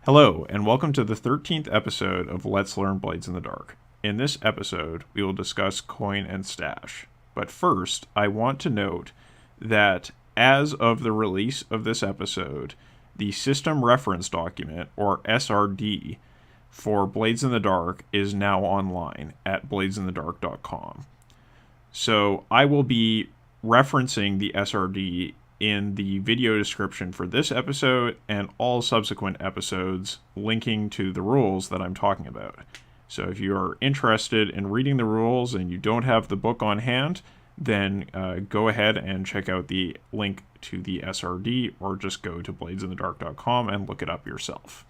Hello, and welcome to the 13th episode of Let's Learn Blades in the Dark. In this episode, we will discuss coin and stash. But first, I want to note that as of the release of this episode, the System Reference Document, or SRD, for Blades in the Dark is now online at bladesinthedark.com. So I will be referencing the SRD in the video description for this episode and all subsequent episodes, linking to the rules that I'm talking about. So if you are interested in reading the rules and you don't have the book on hand, then go ahead and check out the link to the SRD, or just go to bladesinthedark.com and look it up yourself.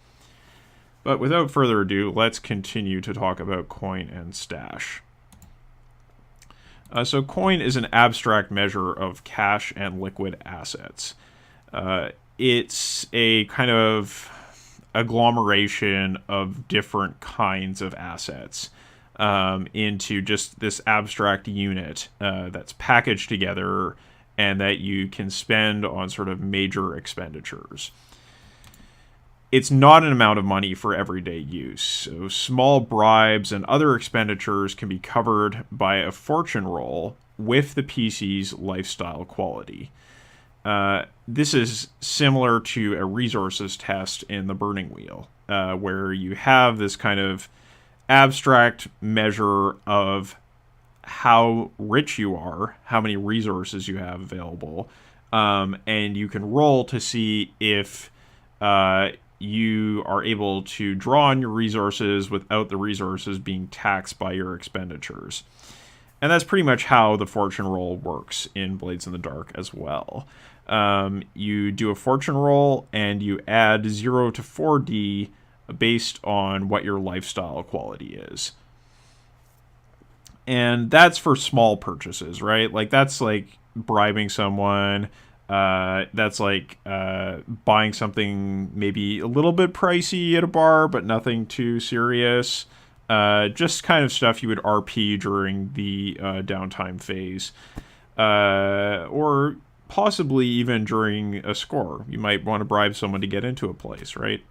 But without further ado, let's continue to talk about coin and stash. So coin is an abstract measure of cash and liquid assets. It's a kind of agglomeration of different kinds of assets into just this abstract unit that's packaged together and that you can spend on sort of major expenditures. It's not an amount of money for everyday use, so small bribes and other expenditures can be covered by a fortune roll with the PC's lifestyle quality. This is similar to a resources test in the Burning Wheel, where you have this kind of abstract measure of how rich you are, how many resources you have available, and you can roll to see if you are able to draw on your resources without the resources being taxed by your expenditures. And that's pretty much how the fortune roll works in Blades in the Dark as well. You do a fortune roll and you add 0 to 4D based on what your lifestyle quality is. And that's for small purchases, right? Like, that's like bribing someone. That's like buying something maybe a little bit pricey at a bar, but nothing too serious. Just kind of stuff you would RP during the downtime phase. Or possibly even during a score. You might want to bribe someone to get into a place, right?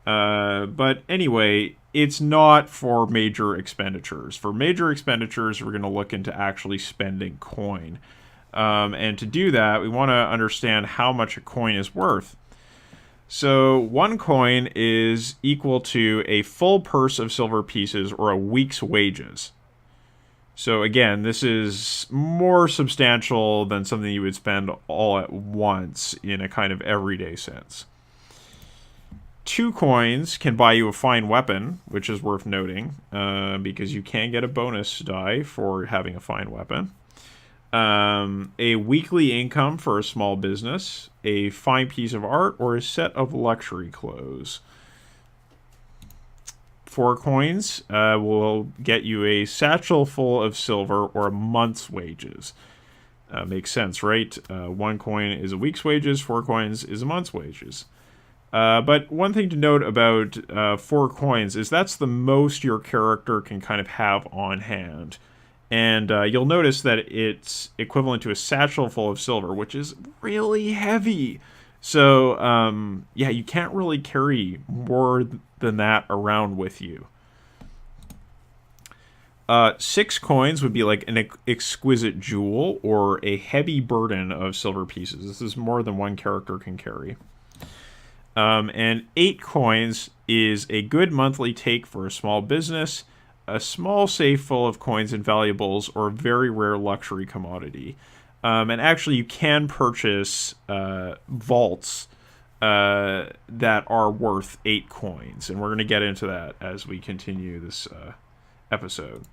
But anyway, it's not for major expenditures. For major expenditures, we're going to look into actually spending coin. And to do that, we want to understand how much a coin is worth. So 1 coin is equal to a full purse of silver pieces or a week's wages. So again, this is more substantial than something you would spend all at once in a kind of everyday sense. 2 coins can buy you a fine weapon, which is worth noting, because you can get a bonus die for having a fine weapon. A weekly income for a small business, a fine piece of art, or a set of luxury clothes. 4 coins will get you a satchel full of silver or a month's wages. Makes sense, right? 1 coin is a week's wages, 4 coins is a month's wages. But one thing to note about 4 coins is that's the most your character can kind of have on hand. And you'll notice that it's equivalent to a satchel full of silver, which is really heavy. So, yeah, you can't really carry more than that around with you. 6 coins would be like an exquisite jewel or a heavy burden of silver pieces. This is more than one character can carry. And 8 coins is a good monthly take for a small business, a small safe full of coins and valuables, or a very rare luxury commodity. And actually, you can purchase vaults that are worth 8 coins. And we're going to get into that as we continue this episode.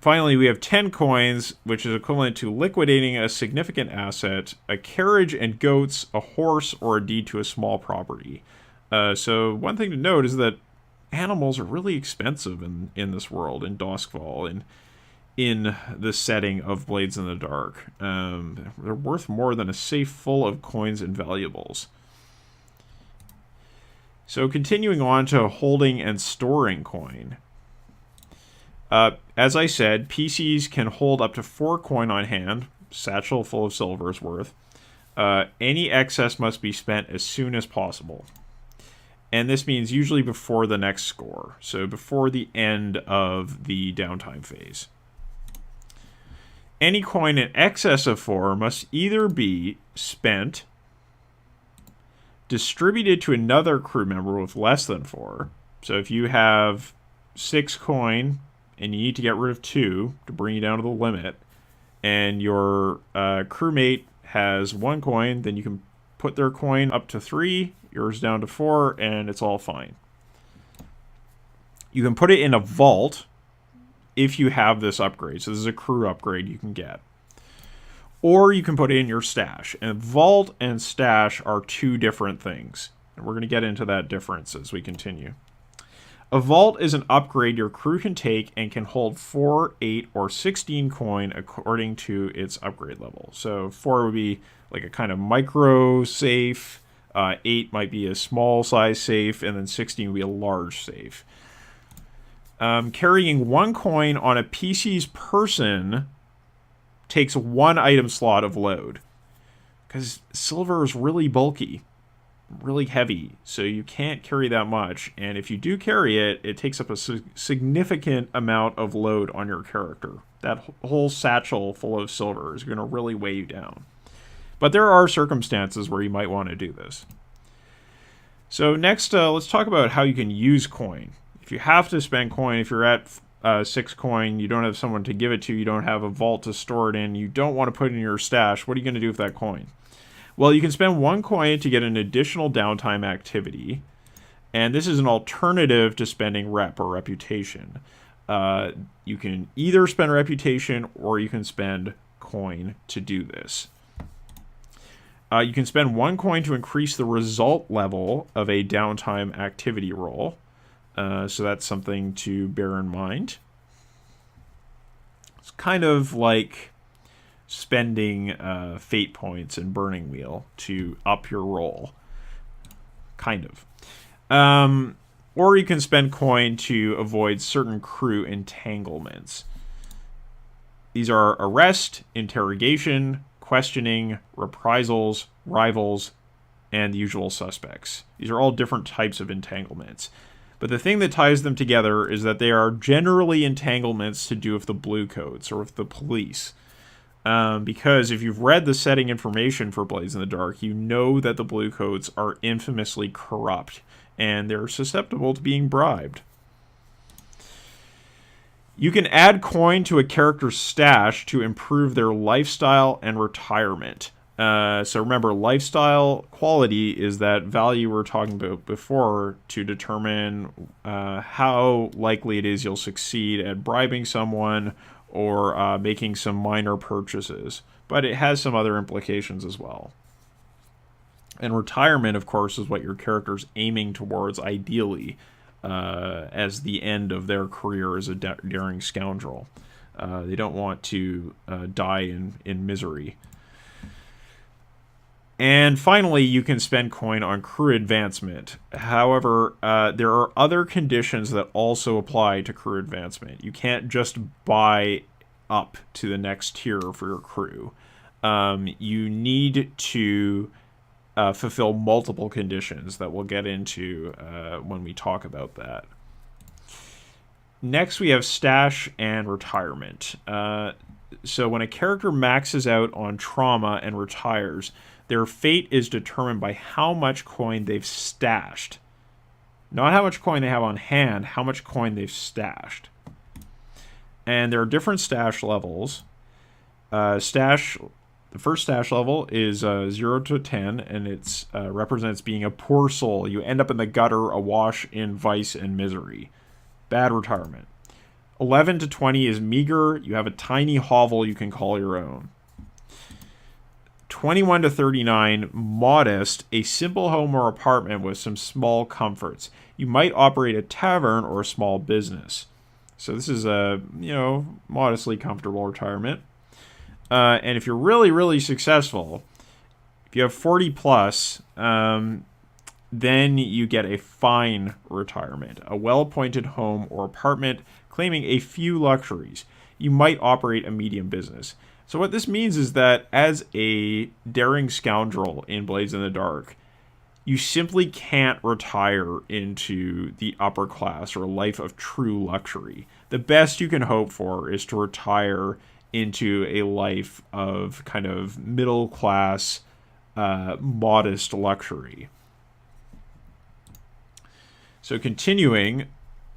Finally, we have 10 coins, which is equivalent to liquidating a significant asset, a carriage and goats, a horse, or a deed to a small property. So one thing to note is that animals are really expensive in this world, in Doskvol, and in the setting of Blades in the Dark. They're worth more than a safe full of coins and valuables. So continuing on to holding and storing coin. As I said, PCs can hold up to 4 coin on hand, satchel full of silver's worth. Any excess must be spent as soon as possible. And this means usually before the next score, so before the end of the downtime phase. Any coin in excess of 4 must either be spent, distributed to another crew member with less than 4. So if you have 6 coin and you need to get rid of 2 to bring you down to the limit, and your crewmate has 1 coin, then you can put their coin up to 3, yours down to 4, and it's all fine. You can put it in a vault if you have this upgrade. So this is a crew upgrade you can get. Or you can put it in your stash. And vault and stash are 2 different things. And we're going to get into that difference as we continue. A vault is an upgrade your crew can take and can hold 4, 8, or 16 coin according to its upgrade level. So 4 would be like a kind of micro safe, 8 might be a small size safe, and then 16 would be a large safe. Carrying 1 coin on a PC's person takes 1 item slot of load. Because silver is really bulky, really heavy, so you can't carry that much. And if you do carry it, it takes up a significant amount of load on your character. That whole satchel full of silver is going to really weigh you down. But there are circumstances where you might want to do this. So next, let's talk about how you can use coin. If you have to spend coin, if you're at 6 coin, you don't have someone to give it to, you don't have a vault to store it in, you don't want to put it in your stash, what are you going to do with that coin? Well, you can spend 1 coin to get an additional downtime activity, and this is an alternative to spending rep or reputation. You can either spend reputation or you can spend coin to do this. You can spend 1 coin to increase the result level of a downtime activity roll. So that's something to bear in mind. It's kind of like spending fate points in Burning Wheel to up your roll. Kind of. Or you can spend coin to avoid certain crew entanglements. These are arrest, interrogation, questioning, reprisals, rivals, and the usual suspects. These are all different types of entanglements. But the thing that ties them together is that they are generally entanglements to do with the blue coats or with the police. Because if you've read the setting information for Blades in the Dark, you know that the blue coats are infamously corrupt and they're susceptible to being bribed. You can add coin to a character's stash to improve their lifestyle and retirement. So remember, lifestyle quality is that value we were talking about before to determine how likely it is you'll succeed at bribing someone or making some minor purchases. But it has some other implications as well. And retirement, of course, is what your character's aiming towards ideally as the end of their career as a daring scoundrel. They don't want to die in misery. And finally, you can spend coin on crew advancement. However, there are other conditions that also apply to crew advancement. You can't just buy up to the next tier for your crew. You need to fulfill multiple conditions that we'll get into when we talk about that. Next, we have stash and retirement. So when a character maxes out on trauma and retires, their fate is determined by how much coin they've stashed. Not how much coin they have on hand, how much coin they've stashed. And there are different stash levels. The first stash level is 0 to 10, and it represents being a poor soul. You end up in the gutter, awash in vice and misery. Bad retirement. 11 to 20 is meager. You have a tiny hovel you can call your own. 21 to 39, modest, a simple home or apartment with some small comforts. You might operate a tavern or a small business. So this is a, modestly comfortable retirement. And if you're really, really successful, if you have 40 plus, then you get a fine retirement, a well-appointed home or apartment claiming a few luxuries. You might operate a medium business. So what this means is that as a daring scoundrel in Blades in the Dark, you simply can't retire into the upper class or a life of true luxury. The best you can hope for is to retire into a life of kind of middle class, modest luxury. So continuing,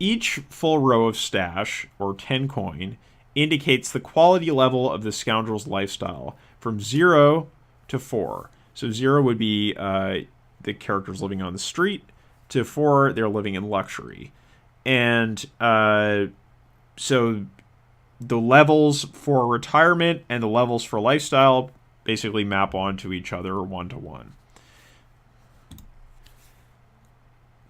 each full row of stash, or 10 coin, indicates the quality level of the scoundrel's lifestyle from 0 to 4. So 0 would be the characters living on the street, to 4, they're living in luxury. And so the levels for retirement and the levels for lifestyle basically map onto each other one-to-one.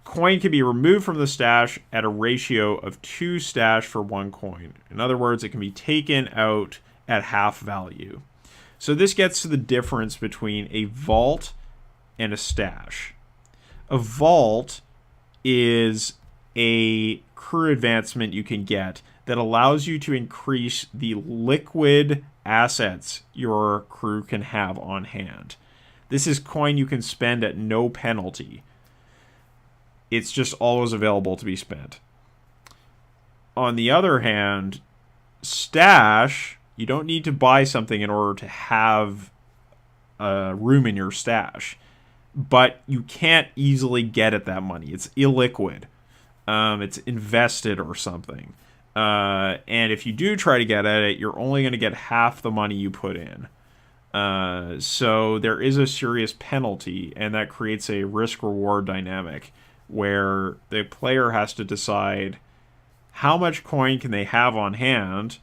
Coin can be removed from the stash at a ratio of 2 stash for 1 coin. In other words, it can be taken out at half value. So this gets to the difference between a vault and a stash. A vault is a crew advancement you can get that allows you to increase the liquid assets your crew can have on hand. This is coin you can spend at no penalty. It's just always available to be spent. On the other hand, stash, you don't need to buy something in order to have room in your stash. But you can't easily get at that money. It's illiquid. It's invested or something. And if you do try to get at it, you're only going to get half the money you put in. So there is a serious penalty, and that creates a risk-reward dynamic where the player has to decide how much coin can they have on hand,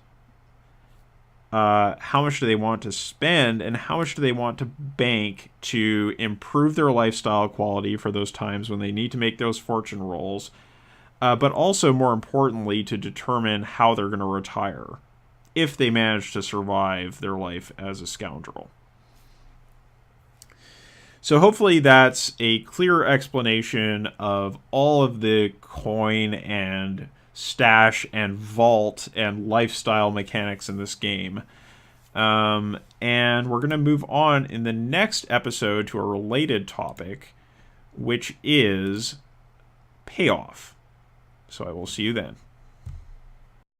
how much do they want to spend, and how much do they want to bank to improve their lifestyle quality for those times when they need to make those fortune rolls, but also, more importantly, to determine how they're going to retire if they manage to survive their life as a scoundrel. So hopefully that's a clear explanation of all of the coin and stash and vault and lifestyle mechanics in this game. And we're going to move on in the next episode to a related topic, which is payoff. So I will see you then.